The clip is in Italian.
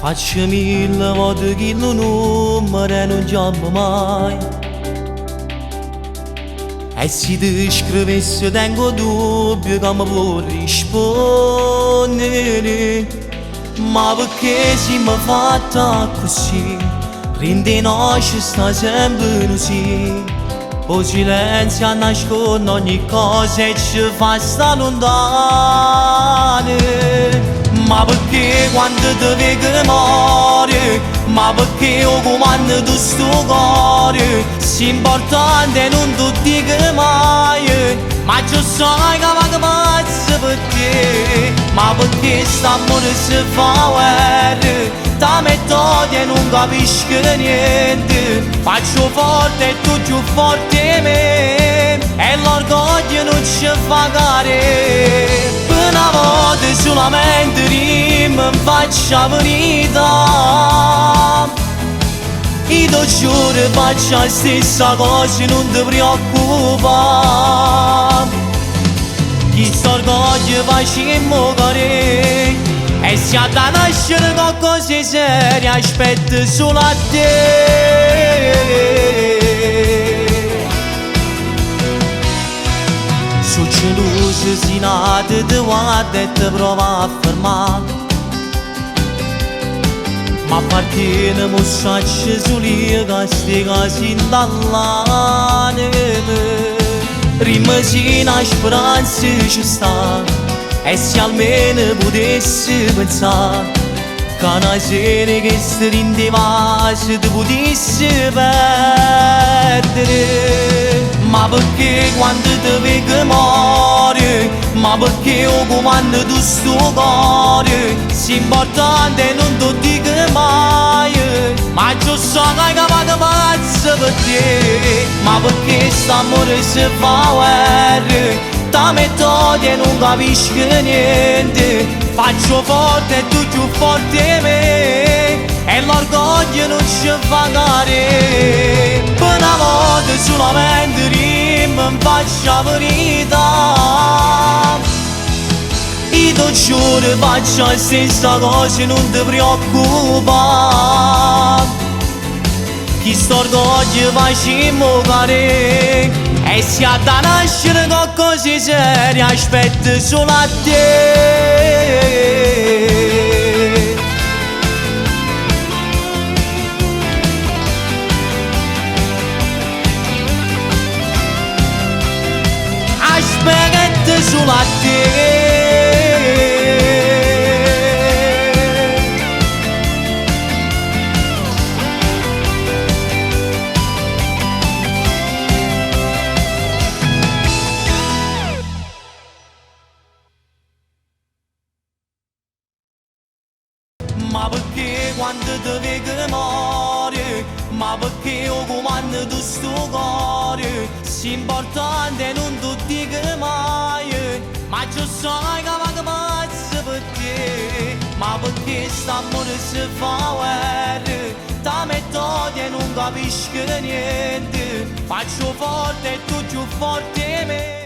Faccio mille volte che il numero non chiamo mai. E se ti scrivessi tengo dubbio come può rispondere. Ma perché si mi fatta così? Rende nasce sta sempre così. O silenzio nasconde ogni cosa e ci fa sta lontane. Ma perché quando ti vedo muore? Ma perché o comando tu sto cuore? Se importante non ti dico mai. Ma già sai che va pazzo per te. Ma perché st'amore si fa guerra? Da metodi e non capisco niente. Faccio forte e tu più forte di me. E l'orgoglio non ci fa care. Per una volta solamente rima mi faccio la verità. E ti giuro faccio la stessa cosa, non ti preoccupare. Chi st'orgoglio facciamo care. E se ha da nascere qualcosa di serio aspetta solo a te. Sono geloso se nata ti guarda e ti prova a fermare. Ma appartiene mostrarci soli che sti casi dall'anima. Rimasi una speranza ci sta. E se almeno potessi pensare che una sera che si rendeva se ti potessi perdere. Ma perché quando ti vedo muore? Ma perché o comando tu sto cuore? Se importante non ti dico mai. Ma già so che vado pazzo per te. Ma perché st'amore si fa guerra? Da metodi e non capisco niente. Faccio forte e tu più forte di me. E l'orgoglio non ci fa care. Per una volta solamente rima mi faccio la verità. E ti giuro faccio la stessa cosa, non ti preoccupare. Chi st'orgoglio facciamo care. E se ha da nascere qualcosa di serio aspetta solo a te. Aspetta solo a te. Ma perché quando ti vedo muore? Ma perché o comando tu sto cuore? Se importante non ti dico mai. Ma già sai che vado pazzo per te. Ma perché st'amore si fa guerra? Da metodi e non capisco niente. Faccio forte e tu più forte di me.